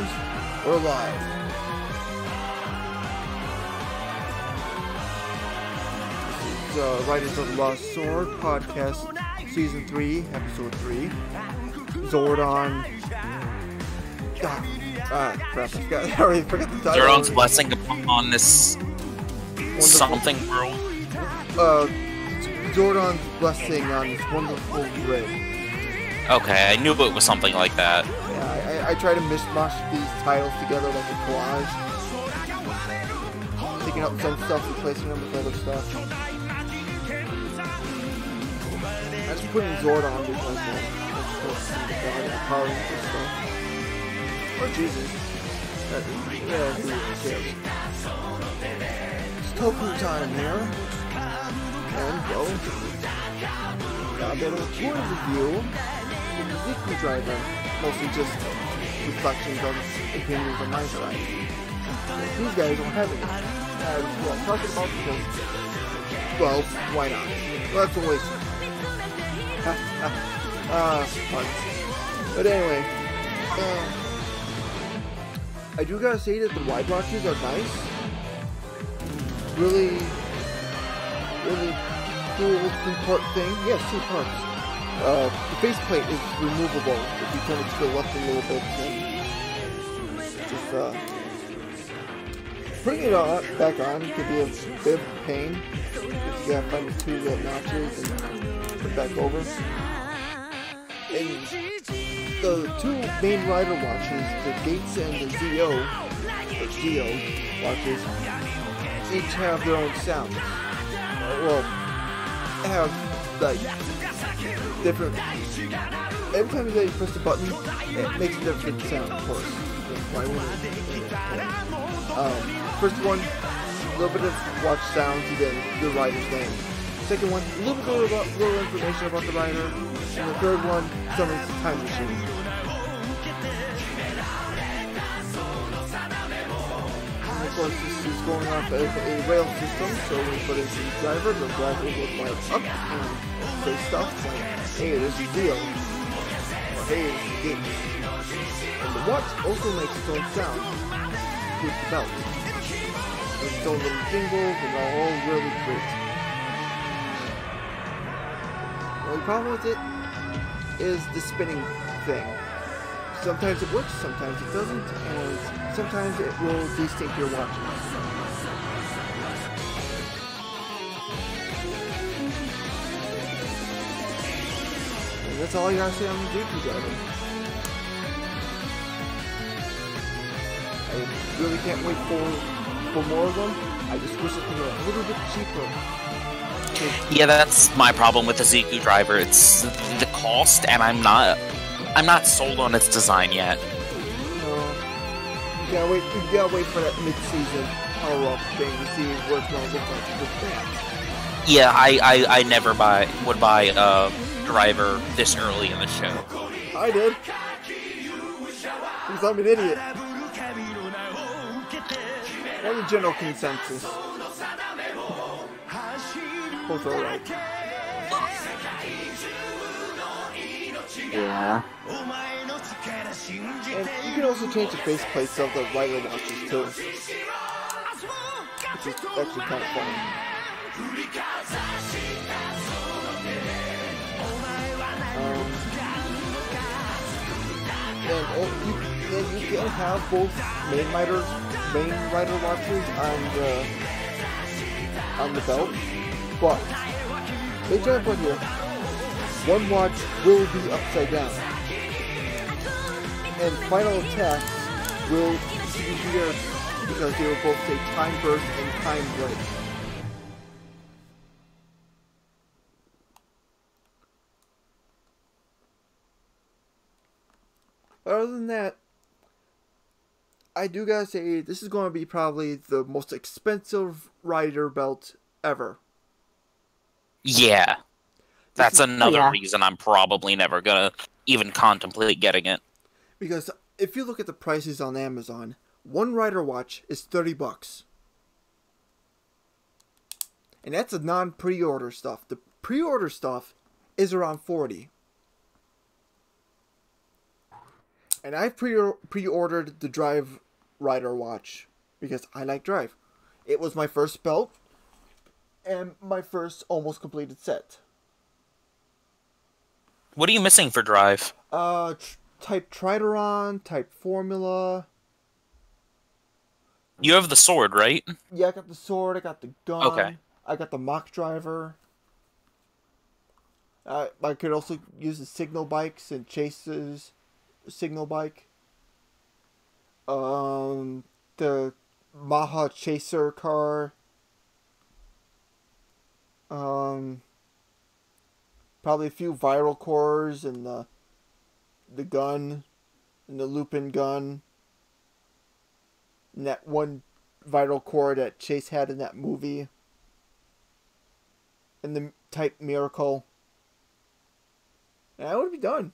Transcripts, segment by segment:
Zordons, we're live. This is writers of Lost Zord POdcast, Season 3, Episode 3. Zordon. Crap, I already forgot the title. Zordon's blessing upon this wonderful something world. Zordon's blessing on this wonderful grid. Okay, I knew it was something like that. Yeah, I try to mishmash these titles together like a collage. Taking out some stuff, replacing them with other stuff. I just put in Zordon because that's power and stuff. Oh Jesus. Yeah, who cares? It's Toku time here. And go. Got a bit of a tour review. Weekly driver, mostly just reflections of opinions on my side. These guys don't have any. Well, I'm talking about because, well, why not? Well, that's a waste. Fun. But anyway, I do gotta say that the wide watches are nice. Really cool two-part thing. Yes, 2 parts. The faceplate is removable if you turn it to the left a little bit. Just putting it back on can be a bit of a pain because you gotta find the 2 little notches and put it back over. And the 2 main rider watches, the Gates and the Zeo watches, each have their own sounds. Well, have like different. Every time you press the button, it makes a different sound, of course. Why wouldn't it? First one, a little bit of watch sounds and then the rider's name. Second one, a little information about the rider. And the third one, summons the time machine. And of course, this is going off a rail system, so we put in the driver will look like up and say stuff like, hey, there's a deal, or hey, there's a gate. And the watch also makes its own sound with the belt. There's its own little jingles, and they're all really great. The only problem with it is the spinning thing. Sometimes it works, sometimes it doesn't, and sometimes it will desync your watches. And that's all I gotta say on the Zeus driver. I really can't wait for more of them. I just wish it were a little bit cheaper. Yeah, that's my problem with the Zeku driver. It's the cost, and I'm not sold on its design yet. No. You gotta wait for that mid-season power-up thing to see what it's gonna look like with that. Yeah, I never would buy a driver this early in the show. I did. Because I'm an idiot. What's the general consensus? Both are right. Yeah. And you can also change the faceplates of the rider watches too. Which is actually kind of funny. And you can have both main rider watches on the belt, but they jump on here. One watch will be upside down, and final attacks will be here because they will both say time burst and time break. Other than that, I do gotta say, this is going to be probably the most expensive rider belt ever. Yeah. That's another reason I'm probably never gonna even contemplate getting it. Because if you look at the prices on Amazon, one rider watch is $30. And that's a non-pre-order stuff. The pre-order stuff is around $40. And I pre-ordered the Drive Rider watch because I like Drive. It was my first belt and my first almost completed set. What are you missing for Drive? Type Trideron, Type Formula. You have the sword, right? Yeah, I got the sword, I got the gun, Okay. I got the mock driver. I could also use the signal bikes and Chase's signal bike. The Maha Chaser car. Probably a few viral cores and the gun and the Lupin gun. And that one viral core that Chase had in that movie. And the Type Miracle. And I would be done.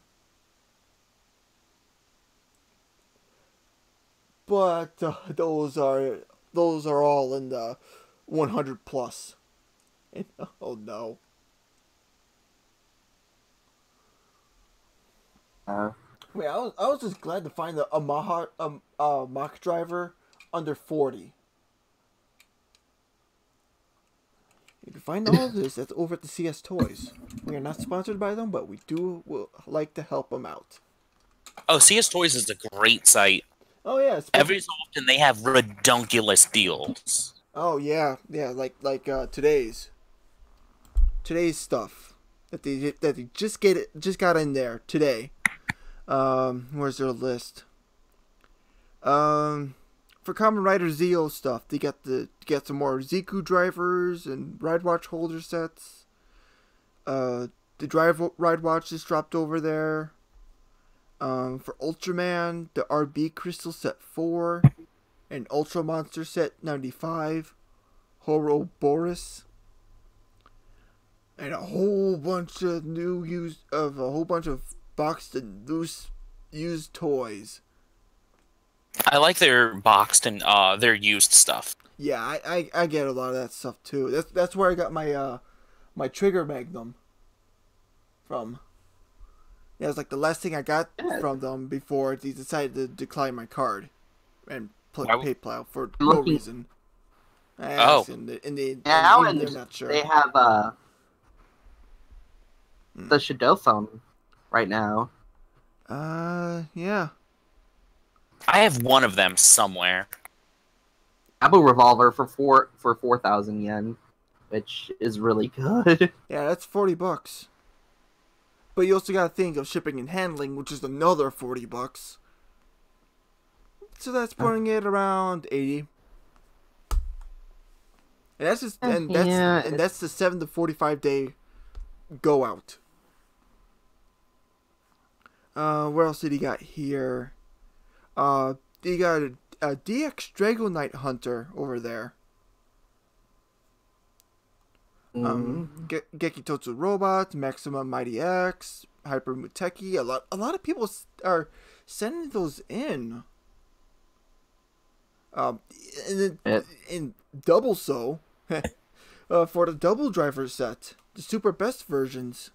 But those are all in the 100 plus. And, oh no. Wait, I was just glad to find a mock driver under 40. You can find all of this that's over at the CS Toys. We are not sponsored by them, but we will like to help them out. Oh, CS Toys is a great site. Oh yeah, every so often they have redunculous deals. Oh yeah, like today's stuff that they just got in there today. Where's their list? For Kamen Rider Zeo stuff, they got some more Ziku drivers and Ride Watch holder sets. The Ride Watch just dropped over there. For Ultraman, the RB Crystal Set 4 and Ultra Monster Set 95, Horoboros, and a whole bunch of boxed and loose used toys. I like their boxed and their used stuff. Yeah, I get a lot of that stuff too. That's where I got my my Trigger Magnum from. Yeah, it was like the last thing I got from them before they decided to decline my card and put PayPal for no reason. Oh, they're not sure. They have the Shadow phone right now. Yeah. I have one of them somewhere. Abu Revolver for 4,000 yen, which is really good. Yeah, that's $40. But you also gotta think of shipping and handling, which is another $40. So that's putting it around 80. And that's just that's the 7 to 45 day go out. What else did he got here? He got a DX Drago Knight Hunter over there. Gekitotsu Robots, Maximum Mighty X, Hyper Muteki. A lot of people are sending those in. In double so for the double driver set, the super best versions.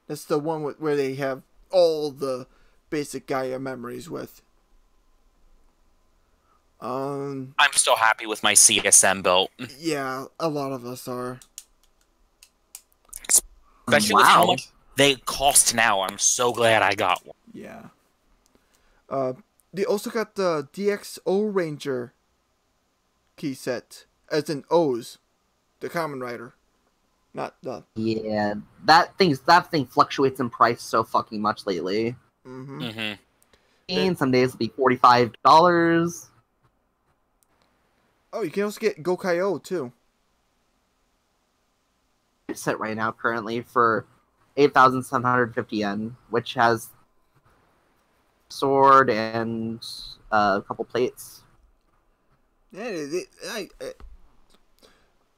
That's the one where they have all the basic Gaia memories with. I'm still happy with my CSM belt. Yeah, a lot of us are. Especially with how much they cost now. I'm so glad I got one. Yeah. They also got the DXO Ranger key set, as in O's, the Kamen Rider, not the. Yeah, that thing fluctuates in price so fucking much lately. And some days it'll be $45. Oh, you can also get Gokaiō too. It's set right now currently for 8,750 yen, which has sword and a couple plates. Yeah,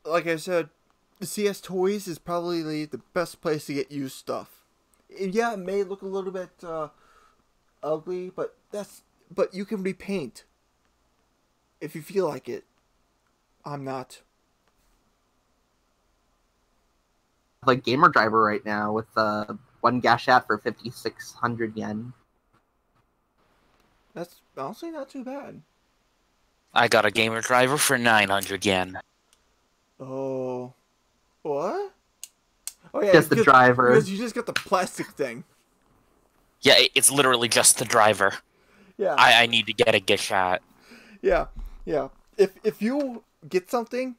like I said, the CS Toys is probably the best place to get used stuff. And yeah, it may look a little bit ugly, but you can repaint if you feel like it. I'm not. Like Gamer Driver right now with one gashat for 5,600 yen. That's honestly not too bad. I got a gamer driver for 900 yen. Oh. What? Oh yeah, Just the driver. Because you just got the plastic thing. Yeah, it's literally just the driver. Yeah. I need to get a gashat. Yeah, yeah. If you get something,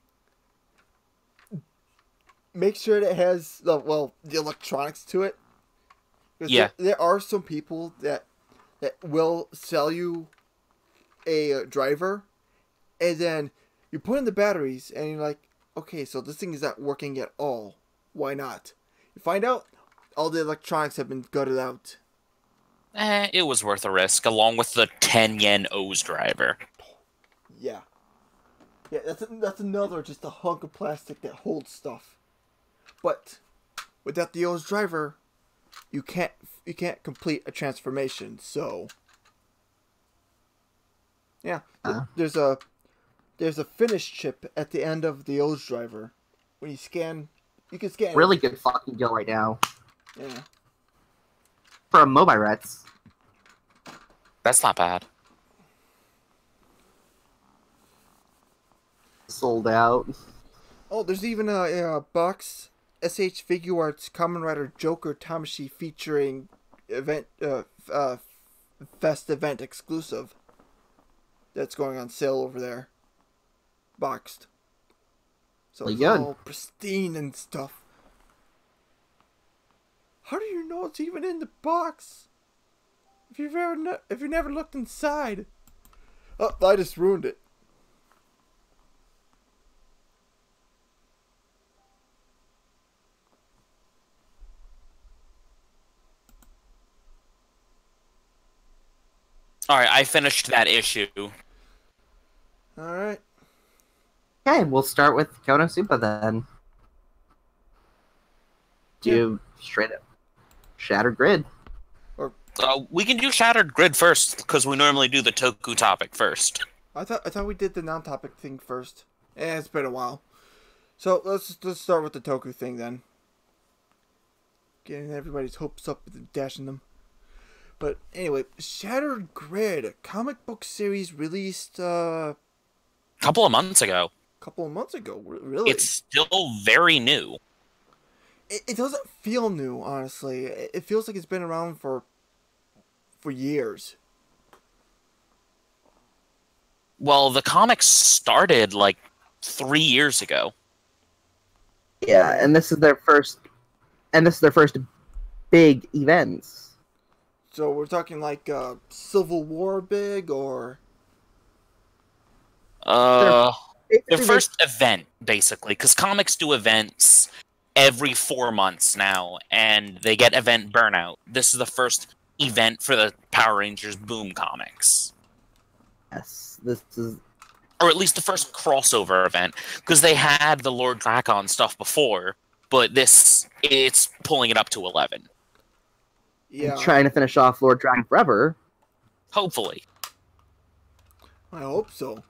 make sure that it has the electronics to it. Yeah. There are some people that will sell you a driver, and then you put in the batteries, and you're like, okay, so this thing is not working at all. Why not? You find out all the electronics have been gutted out. It was worth a risk, along with the 10 yen O's driver. Yeah. Yeah, that's another just a hunk of plastic that holds stuff. But without the O's driver, you can't complete a transformation. So yeah, there's a finish chip at the end of the O's driver. When you scan, you can scan. Really good fucking deal right now. Yeah. For a Multiverse. That's not bad. Sold out. Oh, there's even a box SH Figure Arts Kamen Rider Joker Tamashi featuring Fest event exclusive. That's going on sale over there. Boxed. So it's all pristine and stuff. How do you know it's even in the box? If you never looked inside. Oh, I just ruined it. Alright, I finished that issue. Alright. Okay, we'll start with Konosuba then. Do straight up Shattered Grid. We can do Shattered Grid first, because we normally do the Toku topic first. I thought we did the non-topic thing first. It's been a while. So let's start with the Toku thing then. Getting everybody's hopes up and dashing them. But anyway, Shattered Grid, a comic book series released Couple of months ago. Really? It's still very new. It doesn't feel new, honestly. It feels like it's been around for years. Well, the comics started like 3 years ago. Yeah, and this is their first big events. So we're talking like Civil War big, or their first event, basically, because comics do events every 4 months now, and they get event burnout. This is the first event for the Power Rangers Boom comics. Yes, this is... Or at least the first crossover event, because they had the Lord Drakon stuff before, but it's pulling it up to 11. Yeah. I'm trying to finish off Lord Dragon Forever. Hopefully. I hope so.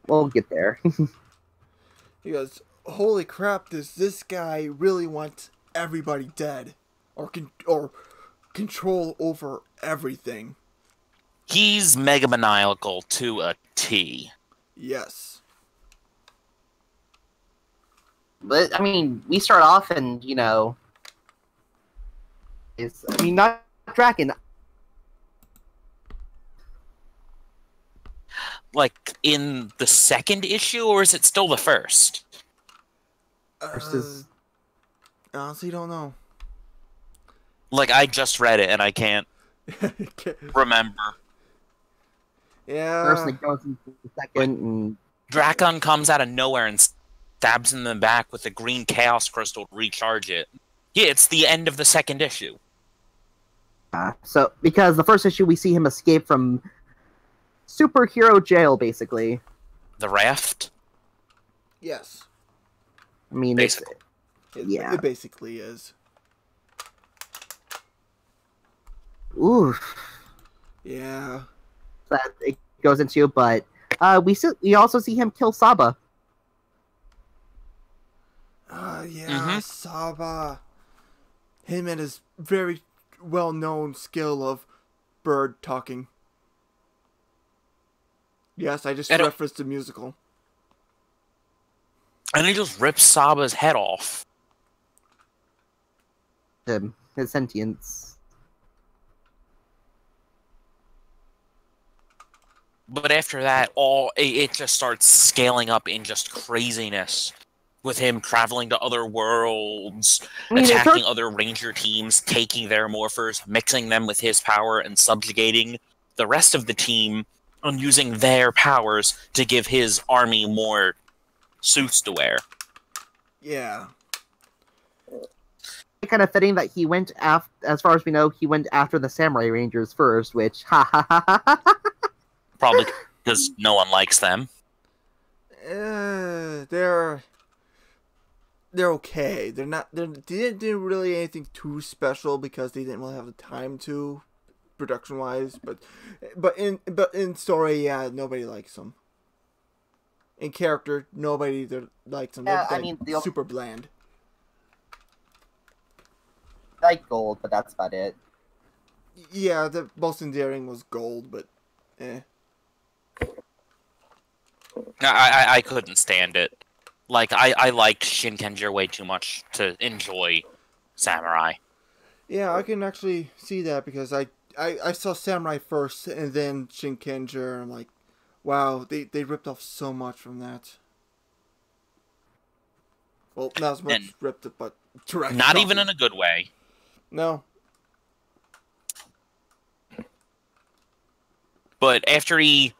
We'll get there. Because, holy crap, does this guy really want everybody dead? Or control over everything? He's mega maniacal to a T. Yes. But, I mean, we start off and, you know... not Draken. Like, in the second issue, or is it still the first? First is... honestly don't know. Like, I just read it, and I can't remember. Yeah. First it goes into the second, and... Drakon comes out of nowhere and stabs him in the back with a green Chaos Crystal to recharge it. Yeah, it's the end of the second issue. So, because the first issue we see him escape from superhero jail, basically. The raft? Yes. I mean, basically. It basically is. Oof. Yeah. That it goes into, but we also see him kill Saba. Yeah, Saba. him and his very well-known skill of bird talking. Yes, I just referenced the musical. And he just rips Saba's head off. His sentience. But after that, it just starts scaling up in just craziness. With him traveling to other worlds, attacking other ranger teams, taking their morphers, mixing them with his power, and subjugating the rest of the team, and using their powers to give his army more suits to wear. Yeah. Kind of fitting that he went after, as far as we know, he went after the Samurai Rangers first, which, Probably because no one likes them. They're okay. They didn't do really anything too special because they didn't really have the time to, production wise. But in story, yeah, nobody likes them. In character, nobody likes them. Yeah, They're super bland. Like Gold, but that's about it. Yeah, the most endearing was Gold, but I couldn't stand it. Like, I liked Shinkenger way too much to enjoy Samurai. Yeah, I can actually see that because I saw Samurai first and then Shinkenger, and I'm like, wow, they ripped off so much from that. Well, not as much ripped it, but direct. Not even in a good way. No. But after he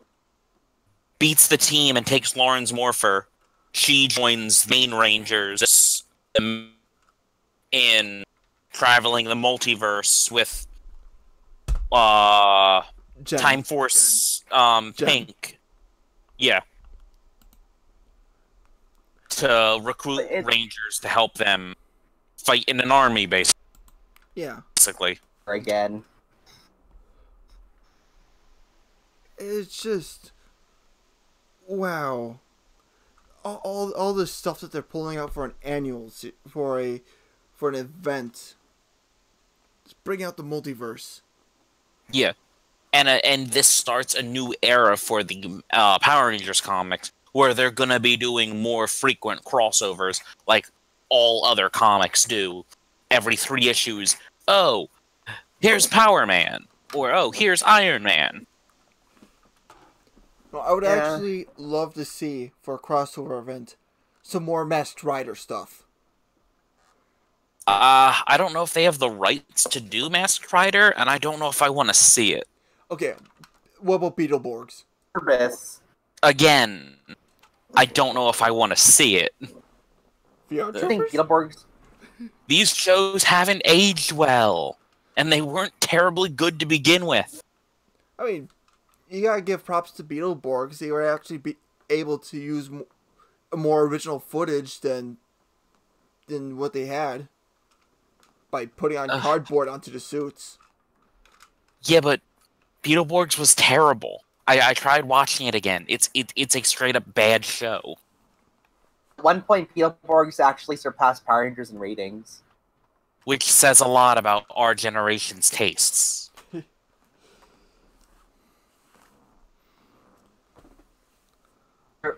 beats the team and takes Lauren's morpher, she joins the main Rangers in traveling the multiverse with Time Force Pink. Yeah. To recruit Rangers to help them fight in an army, basically. Yeah. Basically. Again. It's just... wow. All the stuff that they're pulling out for an annual, for an event. Just bring out the multiverse. Yeah. And this starts a new era for the Power Rangers comics, where they're going to be doing more frequent crossovers, like all other comics do. Every 3 issues, oh, here's Power Man, or oh, here's Iron Man. Well, I would actually love to see, for a crossover event, some more Masked Rider stuff. I don't know if they have the rights to do Masked Rider, and I don't know if I want to see it. Okay, what about Beetleborgs? Again, I don't know if I want to see it. I think Beetleborgs... These shows haven't aged well, and they weren't terribly good to begin with. I mean, you gotta give props to Beetleborgs. They were actually able to use more original footage than what they had by putting on cardboard onto the suits. Yeah, but Beetleborgs was terrible. I tried watching it again. It's a straight up bad show. At one point, Beetleborgs actually surpassed Power Rangers in ratings. Which says a lot about our generation's tastes.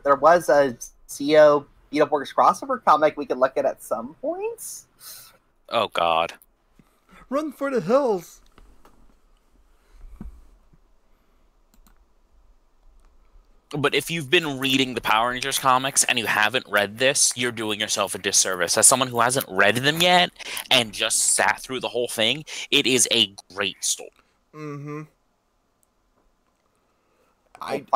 There was a CO Beetleborgs crossover comic we could look at some points. Oh god. Run for the hills! But if you've been reading the Power Rangers comics and you haven't read this, you're doing yourself a disservice. As someone who hasn't read them yet and just sat through the whole thing, it is a great story. Mm-hmm.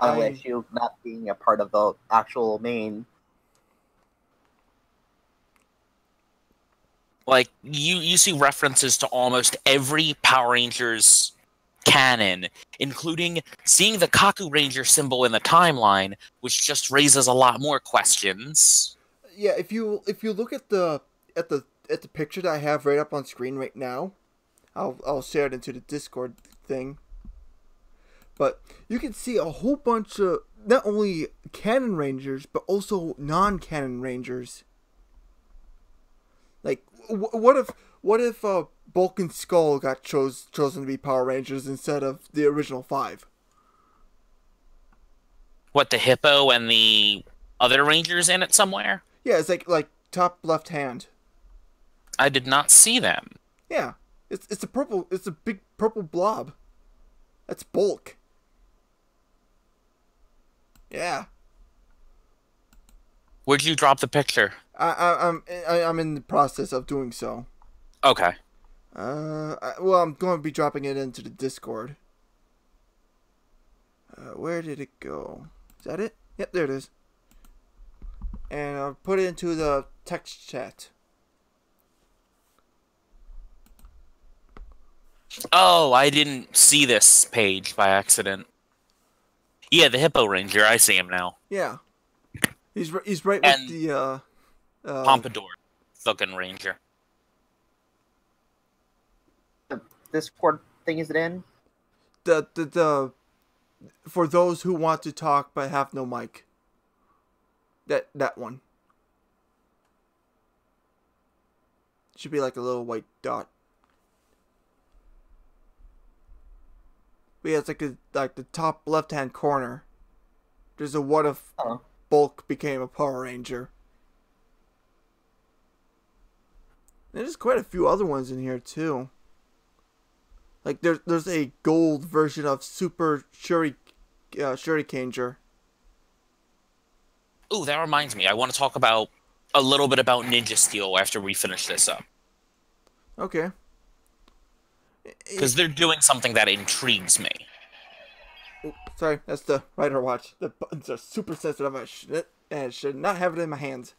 Final issue not being a part of the actual main. Like, you see references to almost every Power Rangers canon, including seeing the Kaku Ranger symbol in the timeline, which just raises a lot more questions. Yeah, if you look at the picture that I have right up on screen right now, I'll share it into the Discord thing. But you can see a whole bunch of not only canon Rangers but also non-canon Rangers. Like, what What if Bulk and Skull got chosen to be Power Rangers instead of the original 5? What, the hippo and the other Rangers in it somewhere? Yeah, it's like top left hand. I did not see them. Yeah, it's a big purple blob. That's Bulk. Yeah. Where'd you drop the picture? I'm in the process of doing so. Okay. Well, I'm going to be dropping it into the Discord. Where did it go? Is that it? Yep, there it is. And I'll put it into the text chat. Oh, I didn't see this page by accident. Yeah, the Hippo Ranger. I see him now. Yeah. He's right with the Pompadour fucking Ranger. The Discord thing is it in? The for those who want to talk but have no mic. That one. Should be like a little white dot. But yeah, it's like the top left hand corner. There's a what if Bulk became a Power Ranger. There's quite a few other ones in here too. Like there's a gold version of Super Shurikenger. Ooh, that reminds me. I want to talk about a little bit about Ninja Steel after we finish this up. Okay. Because they're doing something that intrigues me. Oh, sorry, that's the writer watch. The buttons are super sensitive. I should not have it in my hands.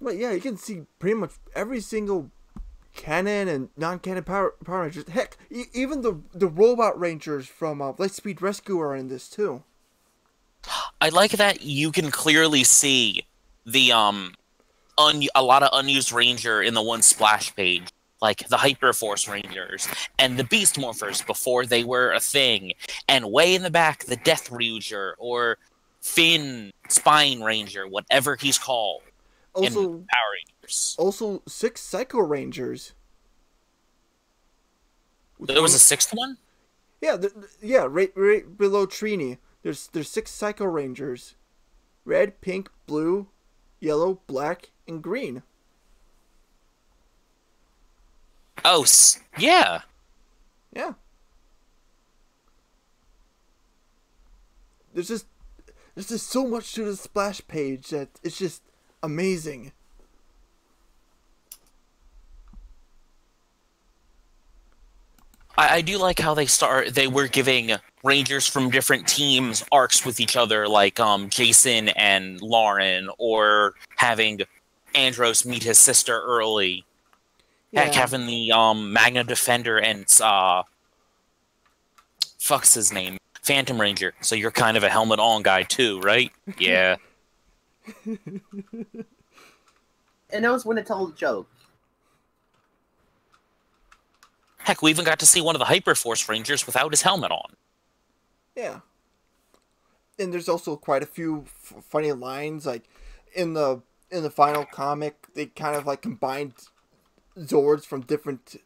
But yeah, you can see pretty much every single canon and non-canon Power Rangers. Heck, even the robot Rangers from Lightspeed Rescue are in this too. I like that you can clearly see the a lot of unused Ranger in the one splash page, like the Hyperforce Rangers and the Beast Morphers before they were a thing, and way in the back the Death Ranger or Finn Spine Ranger, whatever he's called. Also, in Power Rangers. Also 6 Psycho Rangers. There was a 6th one? Yeah, right below Trini. There's 6 Psycho Rangers. Red, pink, blue, yellow, black, and green. Oh, yeah. Yeah. There's just so much to the splash page that it's just amazing. I do like how they were giving Rangers from different teams arcs with each other, like Jason and Lauren, or having Andros meet his sister early. Yeah. Heck, having the Magna Defender and fuck's his name? Phantom Ranger. So you're kind of a helmet on guy too, right? Yeah. It knows when to tell a joke. Heck, we even got to see one of the Hyperforce Rangers without his helmet on. Yeah. And there's also quite a few funny lines, like in the final comic, they kind of like combined Zords from different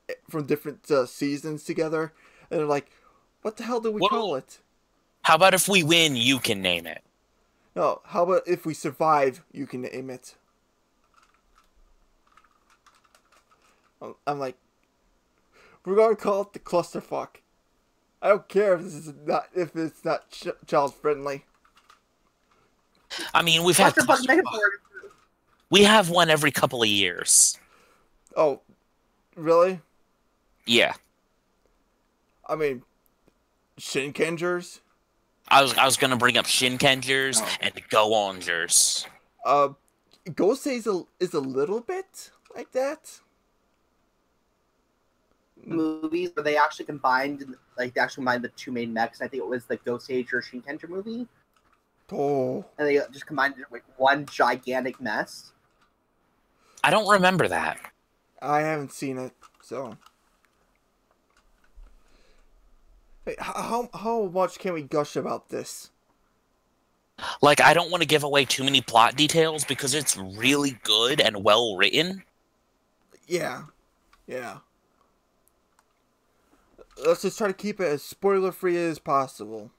seasons together, and they're like, "What the hell do we call it? How about if we win, you can name it? No, how about if we survive, you can name it?" I'm like, we're gonna call it the clusterfuck. I don't care if it's not child friendly. I mean, we have one every couple of years. Oh, really? Yeah. I mean, Shinkengers. I was gonna bring up Shinkengers and Go-Ongers. Gosei is a little bit like that. Movies where they actually combined the two main mechs. I think it was the Gosei or Shinkenger movie. Oh. And they just combined it with one gigantic mess. I don't remember that. I haven't seen it, so. Hey, how much can we gush about this? Like, I don't want to give away too many plot details because it's really good and well written. Yeah. Yeah. Let's just try to keep it as spoiler-free as possible.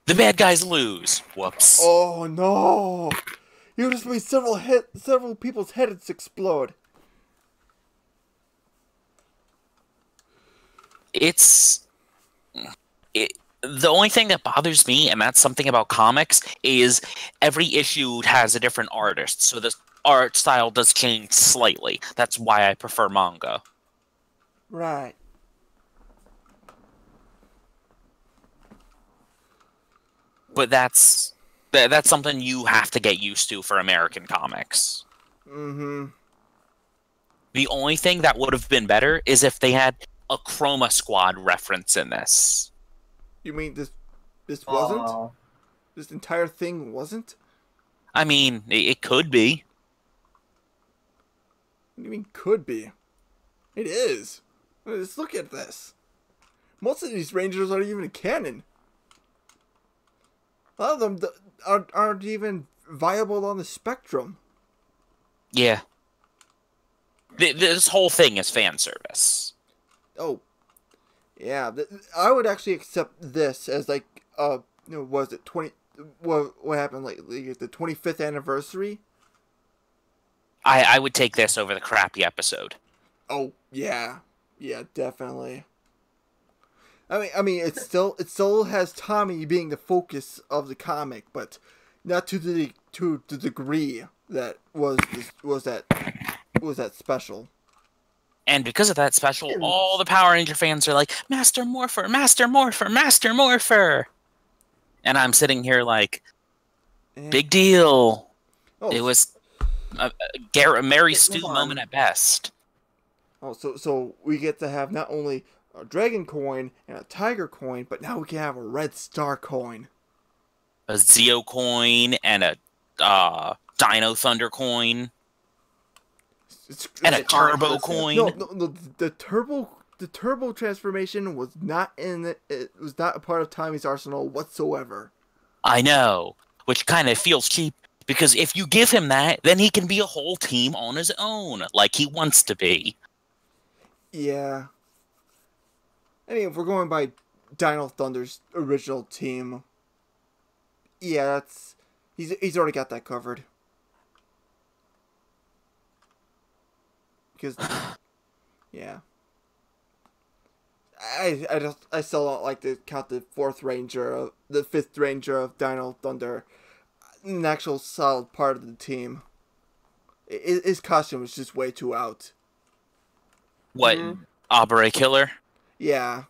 The bad guys lose. Whoops. Oh no! You just made several people's heads explode. The only thing that bothers me, and that's something about comics, is every issue has a different artist, so the art style does change slightly. That's why I prefer manga. Right. But that's something you have to get used to for American comics. Mm-hmm. The only thing that would have been better is if they had a Chroma Squad reference in this. You mean this wasn't? This entire thing wasn't? I mean, it could be. What do you mean could be? It is. Let's look at this. Most of these Rangers aren't even canon. A lot of them aren't even viable on the spectrum. Yeah. This whole thing is fan service. Oh. Yeah, I would actually accept this as like, was it 20? What happened like the 25th anniversary? I would take this over the crappy episode. Oh yeah, definitely. I mean, it still has Tommy being the focus of the comic, but not to the degree that was that special. And because of that special, all the Power Ranger fans are like, Master Morpher, Master Morpher, Master Morpher! And I'm sitting here like, big deal. Oh, it was a Mary Stu moment at best. Oh, so we get to have not only a Dragon coin and a Tiger coin, but now we can have a Red Star coin. A Zeo coin and a Dino Thunder coin. And a turbo coin. No. The turbo transformation was not in it. It was not a part of Tommy's arsenal whatsoever. I know, which kind of feels cheap because if you give him that, then he can be a whole team on his own, like he wants to be. Yeah. I mean, if we're going by Dino Thunder's original team, yeah, he's already got that covered. Because, yeah, I still don't like to count the fifth Ranger of Dino Thunder an actual solid part of the team. His costume was just way too out. What, Abre Killer? Yeah.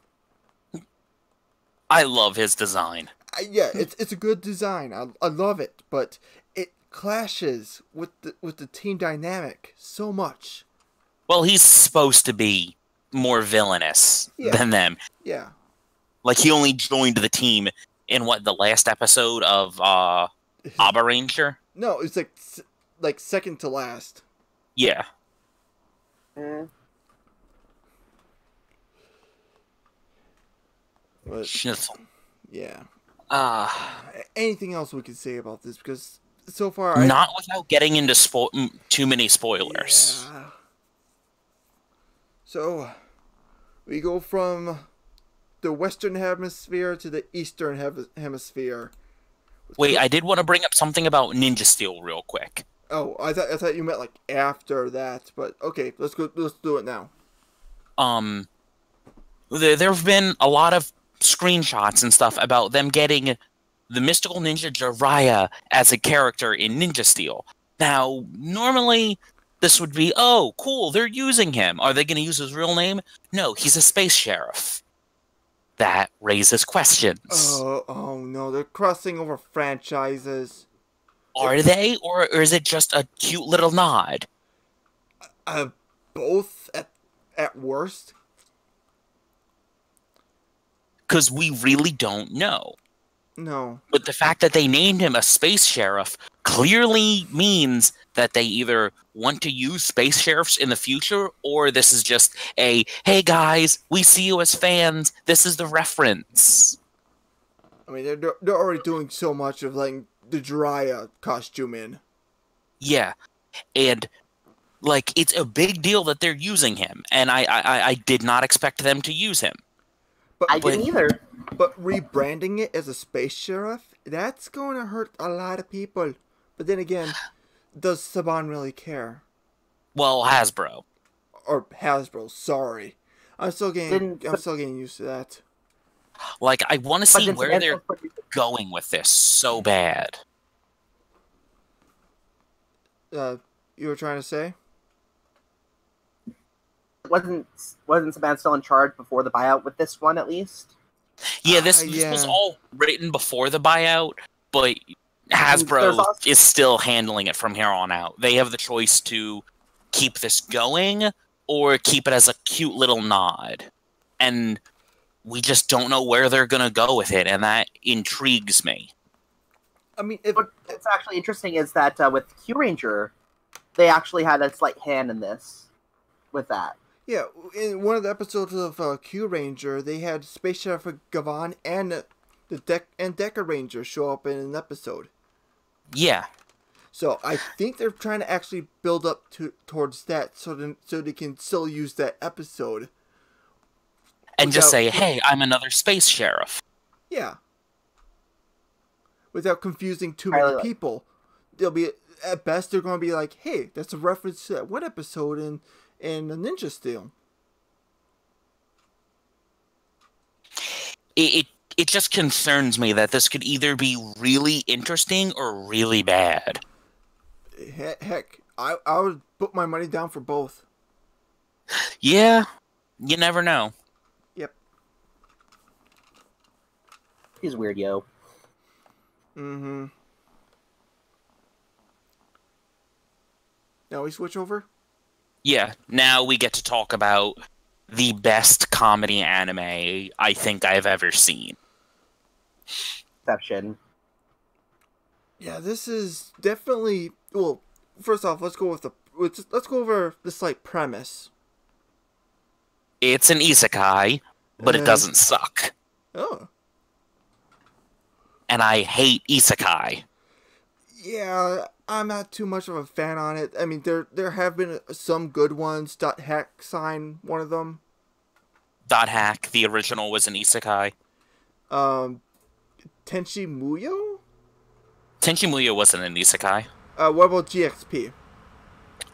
I love his design. Yeah, it's a good design. I love it, but it clashes with the team dynamic so much. Well, he's supposed to be more villainous than them. Yeah. Like, he only joined the team in, the last episode of Abba Ranger? No, it's like second to last. Yeah. But, Schnitzel. Yeah. Anything else we can say about this? Because so far, not without getting into too many spoilers. Yeah. So, we go from the Western Hemisphere to the Eastern Hemisphere. Wait, I did want to bring up something about Ninja Steel real quick. Oh, I thought you meant like after that, but okay, let's do it now. There have been a lot of screenshots and stuff about them getting the mystical ninja Jiraiya as a character in Ninja Steel. Now, normally this would be, oh, cool, they're using him. Are they going to use his real name? No, he's a space sheriff. That raises questions. Oh no, they're crossing over franchises. Are they, or is it just a cute little nod? Both at worst. Because we really don't know. No. But the fact that they named him a space sheriff clearly means that they either want to use space sheriffs in the future, or this is just a, hey guys, we see you as fans, this is the reference. I mean, they're already doing so much of letting the Jiraiya costume in. Yeah, and Like, it's a big deal that they're using him, and I did not expect them to use him. I didn't either. But rebranding it as a space sheriff, that's going to hurt a lot of people. But then again, does Saban really care? Well, Hasbro. Or Hasbro, sorry. I'm still getting used to that. Like, I want to see where they're going with this so bad. You were trying to say? Wasn't Saban still in charge before the buyout with this one, at least? Yeah, this was all written before the buyout, but Hasbro is still handling it from here on out. They have the choice to keep this going or keep it as a cute little nod. And we just don't know where they're going to go with it, and that intrigues me. I mean, what's actually interesting is that with Q Ranger, they actually had a slight hand in this with that. Yeah, in one of the episodes of Q Ranger, they had Space Sheriff Gavan and Deca Ranger show up in an episode. Yeah. So I think they're trying to actually build up towards that, so they can still use that episode. And just say, "Hey, I'm another space sheriff." Yeah. Without confusing too many people, they'll be at best they're going to be like, "Hey, that's a reference to that one episode in the Ninja Steel." It just concerns me that this could either be really interesting or really bad. Heck, I would put my money down for both. Yeah, you never know. Yep. He's weird, yo. Mm-hmm. Now we switch over? Yeah, now we get to talk about the best comedy anime I think I've ever seen. Exception. Yeah, this is definitely... Well, first off, let's go over the slight premise. It's an isekai, but it doesn't suck. Oh. And I hate isekai. Yeah, I'm not too much of a fan on it. I mean, there have been some good ones. .hack sign one of them. .hack, the original, was an isekai. Tenchi Muyo? Tenchi Muyo wasn't an isekai. What about GXP?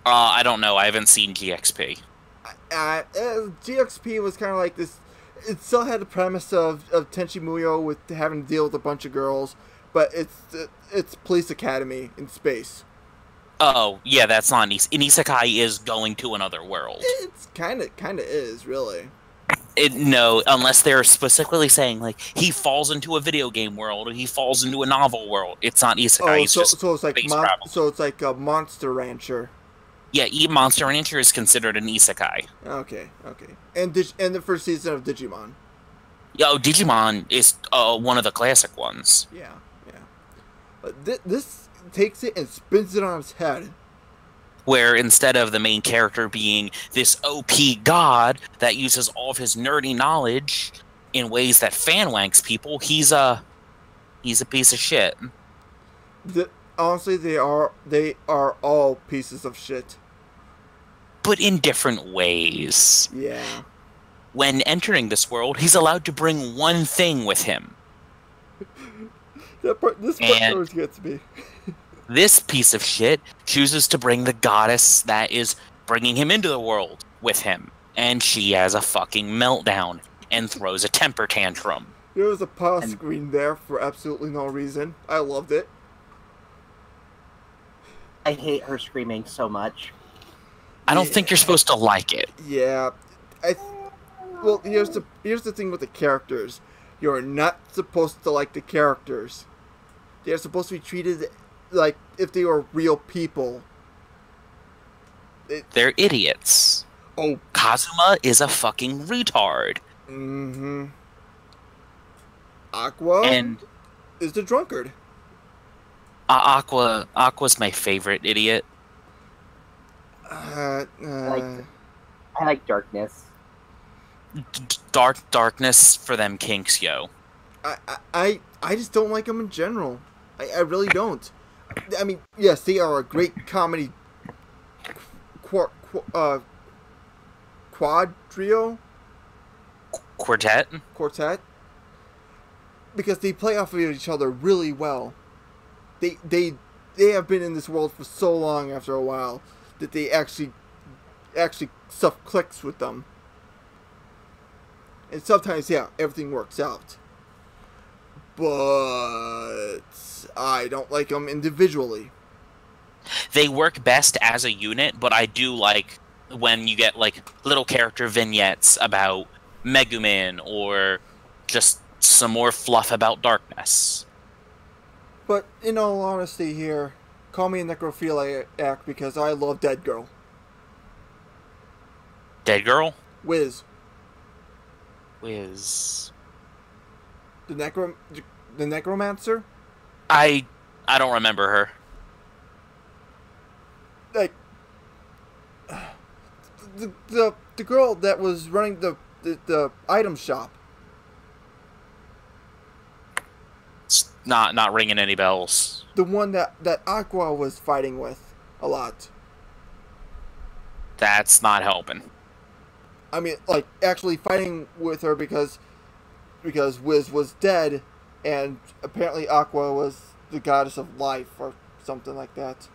I don't know. I haven't seen GXP. GXP was kind of like this. It still had the premise of Tenchi Muyo with having to deal with a bunch of girls, but it's police academy in space. Oh, yeah, that's not an isekai is going to another world. It's kind of is, really. No, unless they're specifically saying, like, he falls into a video game world or he falls into a novel world. It's not isekai, it's just so it's like space travel. So it's like a Monster Rancher. Yeah, Monster Rancher is considered an isekai. Okay. And the first season of Digimon. Yo, Digimon is one of the classic ones. Yeah. But this takes it and spins it on its head. Where instead of the main character being this OP god that uses all of his nerdy knowledge in ways that fanwanks people, he's a piece of shit. Honestly, they are all pieces of shit. But in different ways. Yeah. When entering this world, he's allowed to bring one thing with him. This part always gets me. This piece of shit chooses to bring the goddess that is bringing him into the world with him. And she has a fucking meltdown and throws a temper tantrum. There was a pause screen there for absolutely no reason. I loved it. I hate her screaming so much. I don't think you're supposed to like it. Yeah. Well, here's the thing with the characters. You're not supposed to like the characters. They're supposed to be treated like if they were real people. They're idiots. Oh. Kazuma is a fucking retard. Mm-hmm. Aqua is the drunkard. Aqua's my favorite idiot. I like darkness. Darkness for them kinks, yo. I just don't like them in general. I really don't. I mean, yes, they are a great comedy quad trio? Quartet? Because they play off of each other really well. They have been in this world for so long after a while that they actually stuff clicks with them. And sometimes, yeah, everything works out. But I don't like them individually. They work best as a unit, but I do like when you get like little character vignettes about Megumin or just some more fluff about Darkness. But in all honesty here, call me a necrophiliac because I love Dead Girl. Dead Girl? Wiz. The necromancer? I don't remember her. Like the girl that was running the item shop. It's not ringing any bells. The one that Aqua was fighting with a lot. That's not helping. I mean, like, actually fighting with her because Wiz was dead, and apparently Aqua was the goddess of life, or something like that.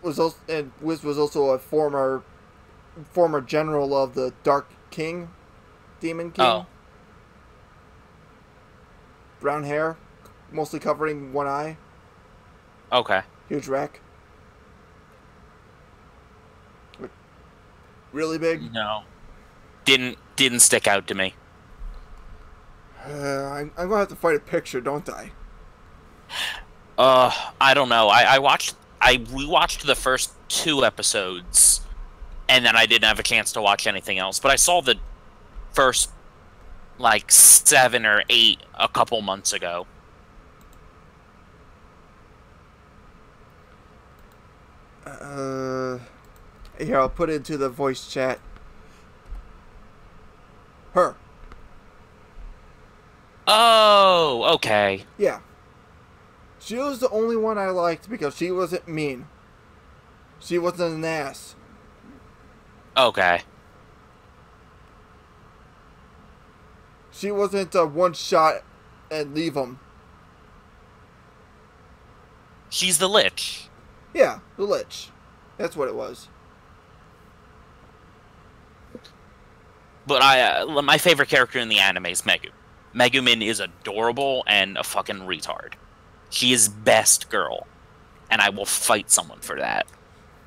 And Wiz was also a former general of the Dark King, Demon King. Oh. Brown hair, mostly covering one eye. Okay. Huge rack. Really big? No. Didn't stick out to me. I'm gonna have to find a picture, don't I? I don't know. I rewatched the first 2 episodes, and then I didn't have a chance to watch anything else. But I saw the first, like, 7 or 8 a couple months ago. Here, I'll put it into the voice chat. Her. Oh, okay. Yeah. She was the only one I liked because she wasn't mean. She wasn't an ass. Okay. She wasn't a one shot and leave them. She's the Lich. Yeah, the Lich. That's what it was. But my favorite character in the anime is Megumin. Megumin is adorable and a fucking retard. She is best girl, and I will fight someone for that.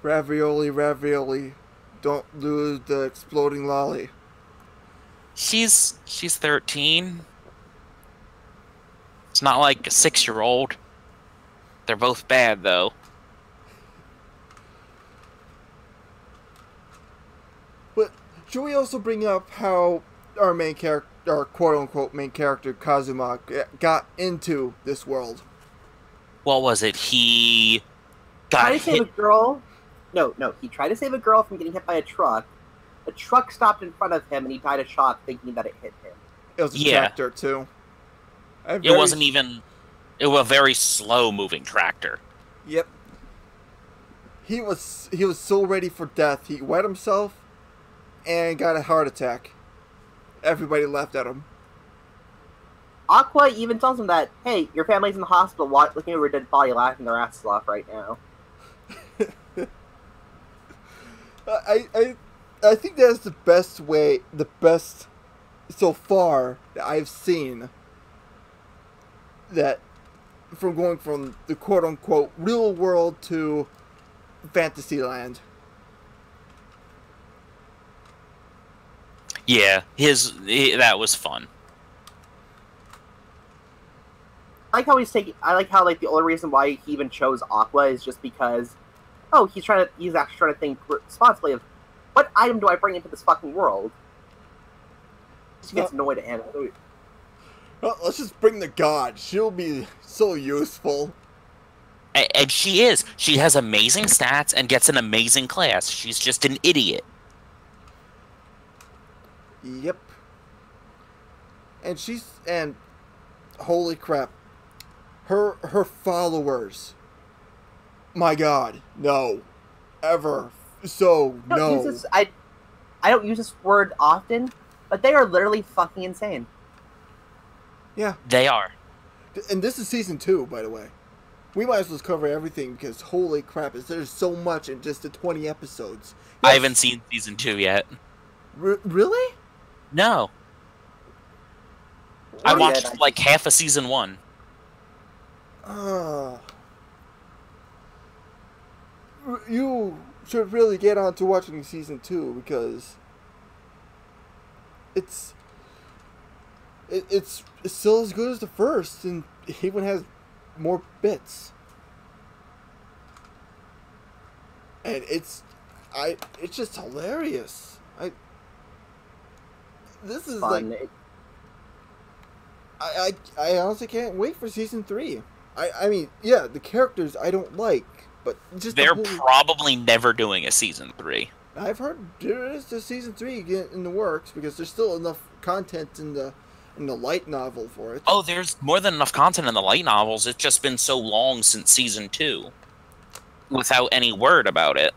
Ravioli, ravioli. Don't lose the exploding lolly. She's 13. It's not like a 6-year-old. They're both bad, though. But should we also bring up how our main character, our quote-unquote main character, Kazuma, got into this world? What was it? He got tried to save a girl. No, he tried to save a girl from getting hit by a truck. A truck stopped in front of him, and he died of shock, thinking that it hit him. It was a tractor too. It wasn't even. It was a very slow-moving tractor. Yep. He was so ready for death. He wet himself and got a heart attack. Everybody laughed at him. Aqua even tells him that, hey, your family's in the hospital looking over a dead body, laughing their asses off right now. I think that's the best so far that I've seen, that from going from the quote-unquote real world to Fantasyland. Yeah, that was fun. I like how the only reason why he even chose Aqua is just because, he's actually trying to think responsibly of, what item do I bring into this fucking world? He gets annoyed at him. Well, let's just bring the god. She'll be so useful. And she is. She has amazing stats and gets an amazing class. She's just an idiot. Yep. And holy crap. Her followers My God, no, ever. So no. I don't use this word often, but they are literally fucking insane. Yeah, they are. and this is season 2, by the way. We might as well cover everything because holy crap, there's so much in just the 20 episodes. Yes. I haven't seen season 2 yet. Really? No. I watched like half of season 1. You should really get on to watching season 2 because it's still as good as the first, and it even has more bits. And it's just hilarious. This is fun. like I honestly can't wait for season 3. I mean, yeah, the characters I don't like, but just they're probably never doing a season 3. I've heard there is a season 3 in the works because there's still enough content in the light novel for it. Oh, there's more than enough content in the light novels. It's just been so long since season 2 without any word about it.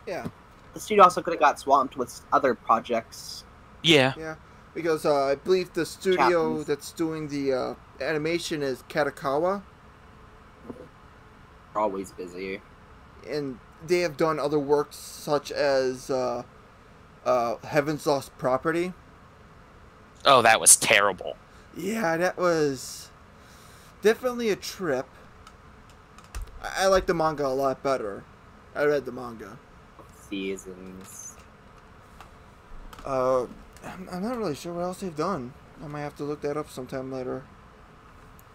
Yeah. The studio also could have got swamped with other projects. Yeah. Yeah, because I believe the studio Captains. that's doing the animation is Katakawa, They're always busy. and they have done other works such as Heaven's Lost Property. Oh, that was terrible. Yeah, that was definitely a trip. I like the manga a lot better. I read the manga. Seasons. I'm not really sure what else they've done. I might have to look that up sometime later.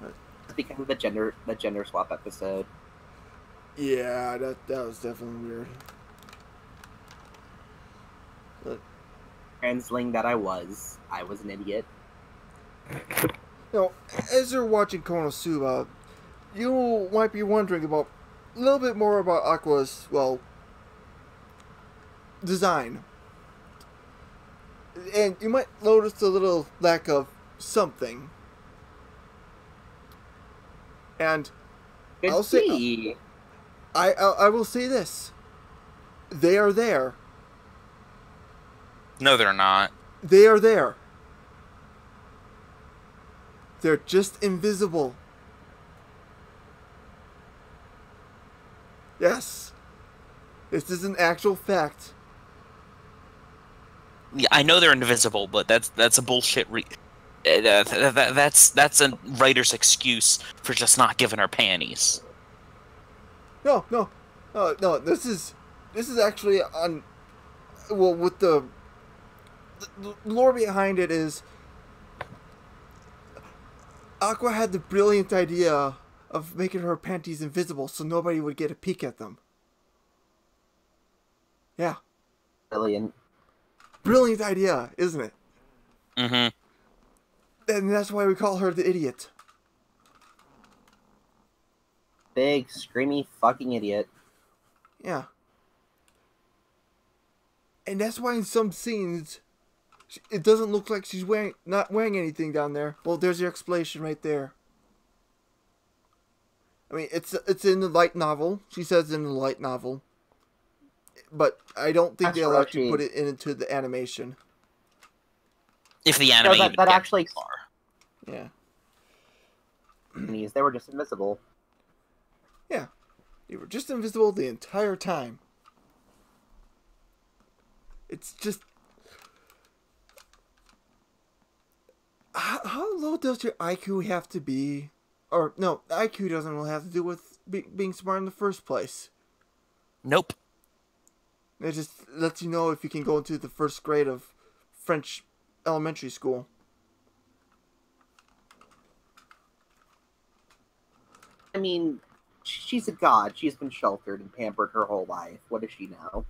It's because of the gender swap episode. Yeah, that was definitely weird. Transling that I was an idiot. Now, as you're watching Konosuba, you might be wondering about a little bit more about Aqua's, well, design. And you might notice a little lack of something. And Good I'll say, tea. I will say this. They are there. No, they're not. They are there. They're just invisible. Yes. This is an actual fact. Yeah, I know they're invisible, but that's a bullshit. That's a writer's excuse for just not giving her panties. No. This is actually on. Well, with the lore behind it is, Aqua had the brilliant idea of making her panties invisible so nobody would get a peek at them. Yeah. Brilliant. Brilliant idea, isn't it? Mm-hmm. And that's why we call her the idiot. Big, screamy fucking idiot. Yeah. And that's why in some scenes, it doesn't look like she's not wearing anything down there. Well, there's your explanation right there. I mean, it's in the light novel. She says in the light novel. But I don't think they'll actually put it into the animation. If the anime that even actually gets far. Yeah. They were just invisible. Yeah. They were just invisible the entire time. It's just... How low does your IQ have to be? Or, no, IQ doesn't really have to do with being smart in the first place. Nope. It just lets you know if you can go into the first grade of French elementary school. I mean, she's a god. She's been sheltered and pampered her whole life. What is she now?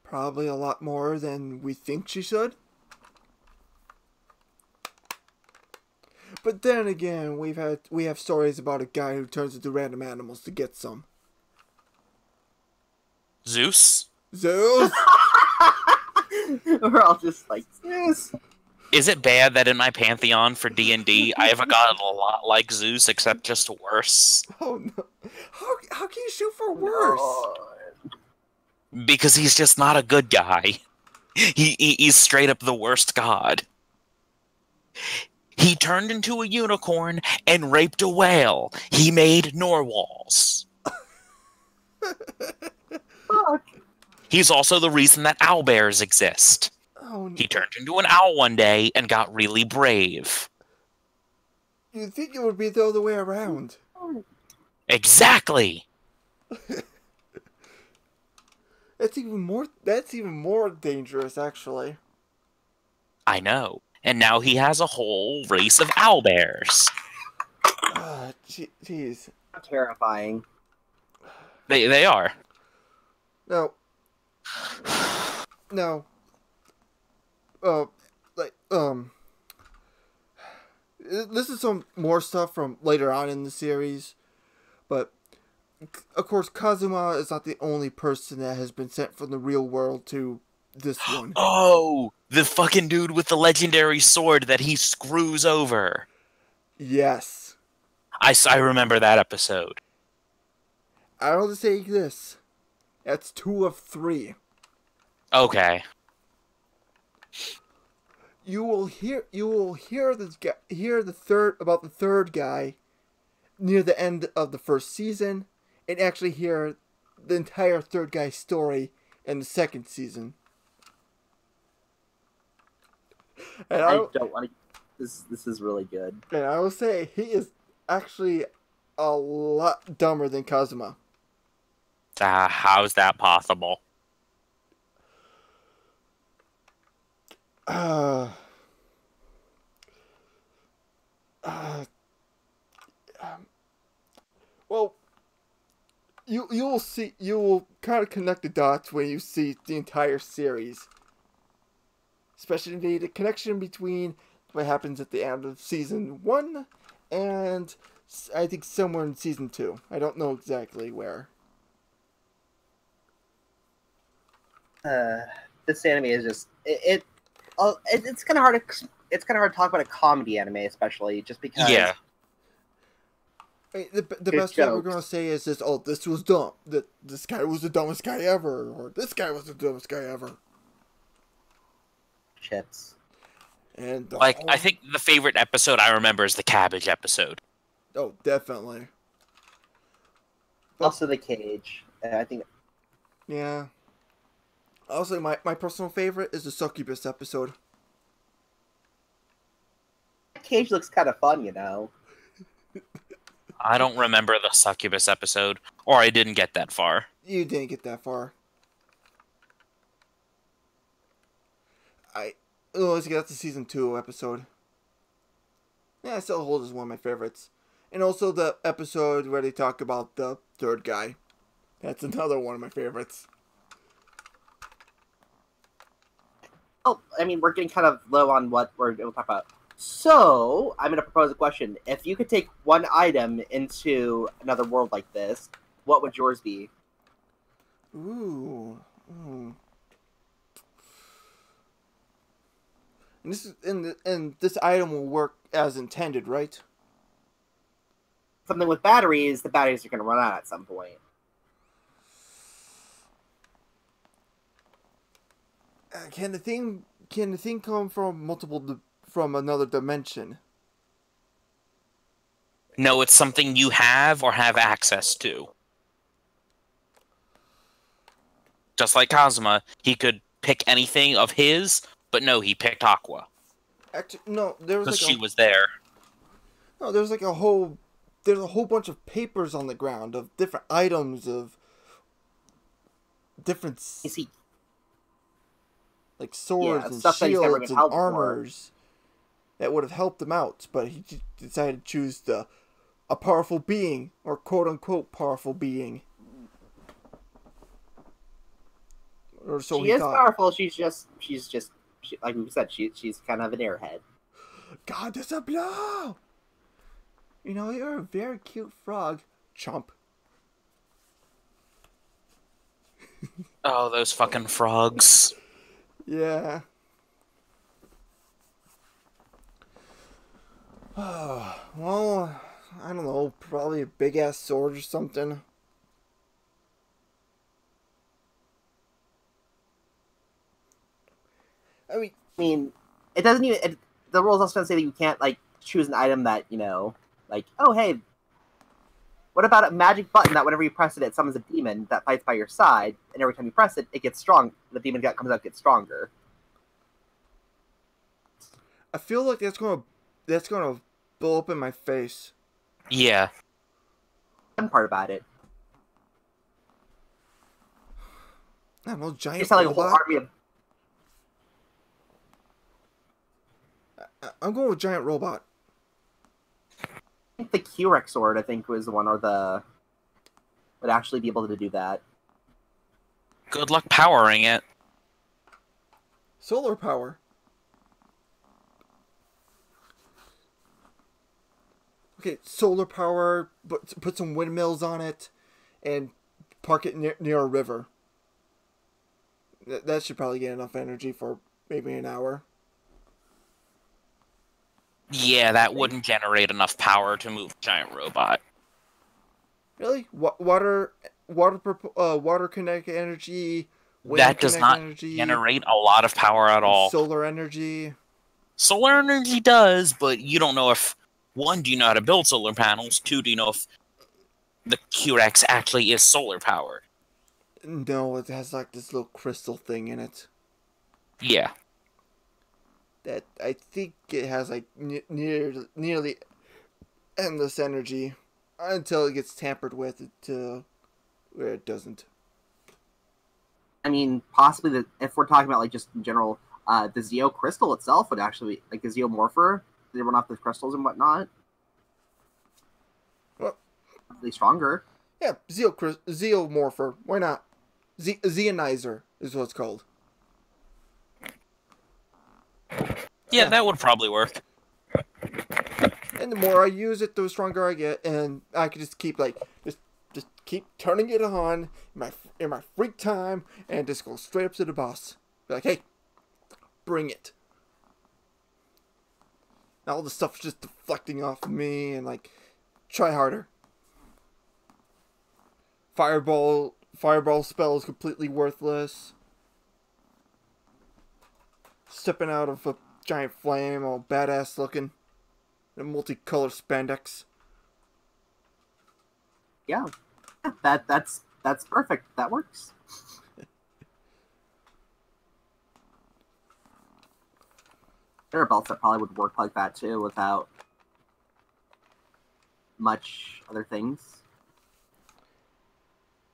Probably a lot more than we think she should. But then again, we have stories about a guy who turns into random animals to get some. Zeus? Zeus! We're all just like, Zeus. Is it bad that in my pantheon for D&D, I have a god a lot like Zeus, except just worse? Oh no! How can you shoot for worse? Because he's just not a good guy. He's straight up the worst god. He turned into a unicorn and raped a whale. He made narwhals. Fuck. He's also the reason that owlbears exist. Oh no! He turned into an owl one day and got really brave. You'd think it would be the other way around. Exactly. That's even more dangerous, actually. I know. And now he has a whole race of owlbears. Jeez. Terrifying. They are. No. This is some more stuff from later on in the series, but of course Kazuma is not the only person that has been sent from the real world to this one. Oh, the fucking dude with the legendary sword that he screws over. Yes. I remember that episode. I'll just say this. That's 2 of 3. Okay. You will hear the third guy near the end of the first season, and actually hear the entire third guy's story in the second season. And I don't want to. This is really good. And I will say he is actually a lot dumber than Kazuma. How's that possible? Well, you will kind of connect the dots when you see the entire series, especially the connection between what happens at the end of season 1 and I think somewhere in season 2. I don't know exactly where. This anime is just it's kind of hard to talk about a comedy anime, especially just because. Yeah. The best thing we're gonna say is this: oh, this was dumb. This guy was the dumbest guy ever, or this guy was the dumbest guy ever. Chips. And I think the favorite episode I remember is the cabbage episode. Oh, definitely. Also, the cage. I think. Yeah. Also, my personal favorite is the succubus episode. The cage looks kind of fun, you know. I don't remember the succubus episode, or I didn't get that far. You didn't get that far. Let's get to season 2 episode. Yeah, I still hold as one of my favorites. And also the episode where they talk about the third guy. That's another one of my favorites. Oh, I mean, we're getting kind of low on what we're going to talk about. So, I'm going to propose a question. If you could take one item into another world like this, what would yours be? Ooh. And this item will work as intended, right? Something with batteries, the batteries are going to run out at some point. Can the thing come from another dimension? No, it's something you have or have access to. Just like Kazuma, he could pick anything of his, but no, he picked Aqua. Actually, no, there was because like she was there. No, there's a whole bunch of papers on the ground of different items of different. You see, like swords and stuff shields and armors that would have helped him out, but he decided to choose a powerful being, or quote unquote powerful being. Or so she is powerful. She's just like we said. She's kind of an airhead. Goddess of blow. You know, you're a very cute frog, chomp. Oh, those fucking frogs. Yeah. Well, I don't know. Probably a big-ass sword or something. I mean, it doesn't even... the rules also say that you can't, like, choose an item that, you know... Like, oh, hey... What about a magic button that whenever you press it, it summons a demon that fights by your side, and every time you press it, it gets strong. The demon that comes out gets stronger. I feel like that's gonna blow up in my face. Yeah. Fun part about it. I don't know, giant It's like a whole robot. army of... I'm going with giant robot. I think the Q-Rex sword, I think, was the one or the... would actually be able to do that. Good luck powering it. Solar power. Okay, solar power, but put some windmills on it, and park it near a river. That should probably get enough energy for maybe an hour. Yeah, that wouldn't generate enough power to move a giant robot. Really? Water kinetic energy. Wind That does not energy, generate a lot of power at all. Solar energy. Solar energy does, but you don't know if... 1, do you know how to build solar panels? 2, do you know if the Q-Rex actually is solar powered? No, it has like this little crystal thing in it. Yeah. That I think it has like nearly endless energy until it gets tampered with to where it doesn't. I mean, possibly if we're talking about like just in general, the Zeo crystal itself would actually, like the Zeo Morpher, they run off the crystals and whatnot. Well, Probably stronger. Yeah, Zeo Morpher. Why not? Zeonizer is what it's called. Yeah, that would probably work. And the more I use it, the stronger I get, and I can just keep just keep turning it on in my freak time, and just go straight up to the boss. Be like, hey, bring it. Now all the stuff's just deflecting off of me, and like, try harder. Fireball spell is completely worthless. Stepping out of a giant flame, all badass looking. In a multicolored spandex. Yeah, that's perfect. That works. There are belts that probably would work like that too, without much other things.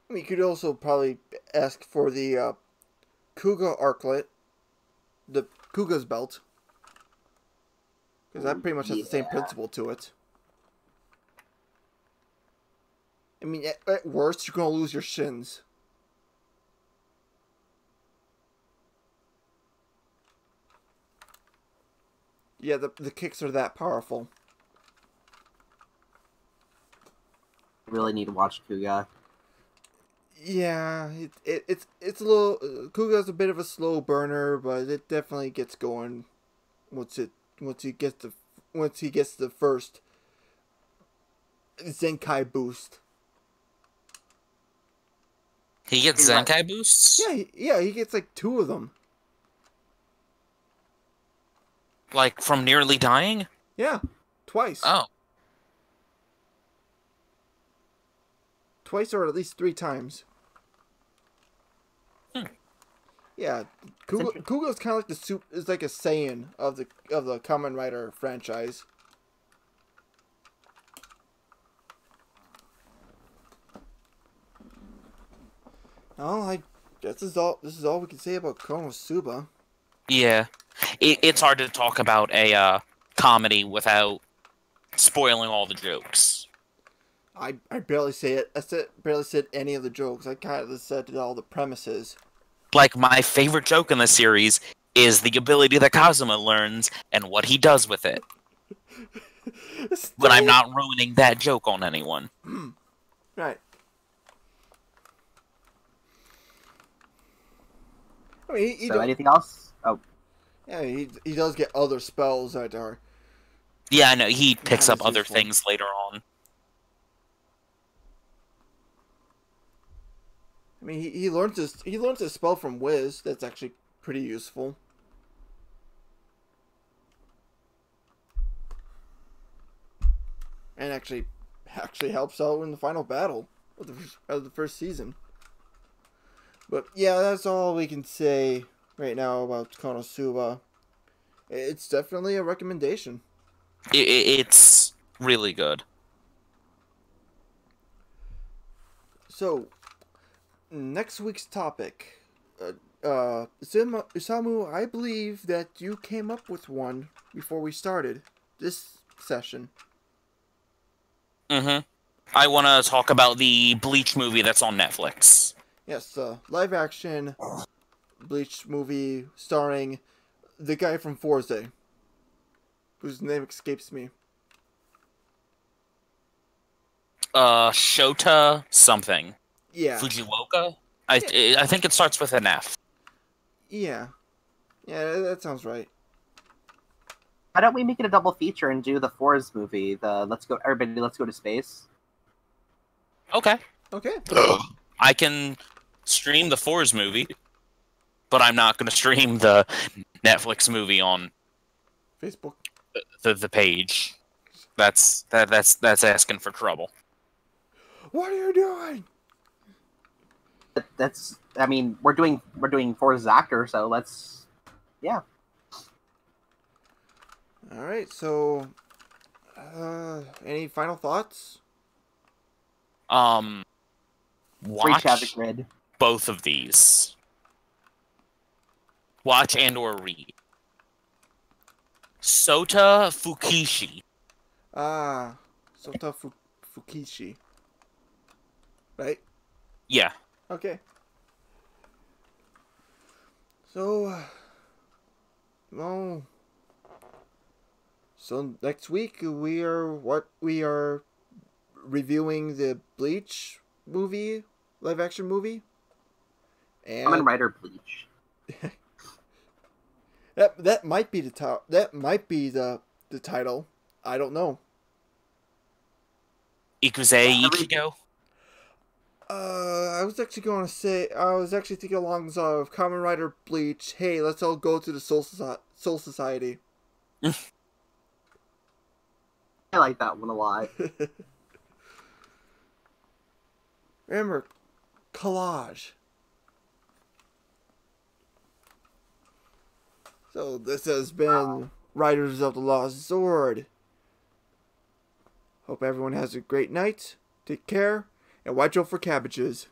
I mean, you could also probably ask for the Kuga Arclet, the Kuga's belt, because that pretty much has the same principle to it. I mean, at worst, you're gonna lose your shins. Yeah, the kicks are that powerful. I really need to watch Kuga. Yeah, it's a little Kuga's a bit of a slow burner, but it definitely gets going once he gets the first Zenkai boost. He gets Zenkai boosts? Yeah, he gets like 2 of them. Like from nearly dying? Yeah, twice. Oh. Twice or at least 3 times. Yeah, Kuga's kind of like is like a Saiyan of the Kamen Rider franchise. Oh, I guess this is all we can say about Konosuba. Yeah. It's hard to talk about a comedy without spoiling all the jokes. I barely say it. Barely said any of the jokes. I kind of said all the premises. Like, my favorite joke in the series is the ability that Kazuma learns and what he does with it. But I'm not ruining that joke on anyone. Right. I mean, So anything else? Oh. Yeah, he does get other spells that are Yeah, I know. He picks Not up as other useful. things later on. I mean, he learns a spell from Wiz. That's actually pretty useful. And actually helps out in the final battle of the first season. But yeah, that's all we can say right now about Konosuba. It's definitely a recommendation. It's really good. So, next week's topic. Isamu, I believe that you came up with one before we started this session. Mm-hmm. I want to talk about the Bleach movie that's on Netflix. Yes, live-action Bleach movie starring the guy from Forza, whose name escapes me. Shota something. Yeah. Fujiwaka? I think it starts with an F. Yeah. Yeah, that sounds right. Why don't we make it a double feature and do the Forza movie? Let's go to space. Okay. Okay. I can stream the Forza movie, but I'm not going to stream the Netflix movie on Facebook. The page. That's asking for trouble. What are you doing? I mean, we're doing Forza's actor, so let's, yeah. All right. So, any final thoughts? Watch Grid. both of these. Watch and or read. Sota Fukishi. Sota Fukishi. Right? Yeah. Okay. So, so next week we are reviewing the Bleach movie, live action movie. And Kamen Rider Bleach. that might be the title. I don't know. Ikuze Ichigo. I was actually thinking along the lines of Kamen Rider Bleach. Hey, let's all go to the Soul Society. I like that one a lot. Remember, collage. So this has been Riders of the Lost Zord. Hope everyone has a great night. Take care, and watch out for cabbages.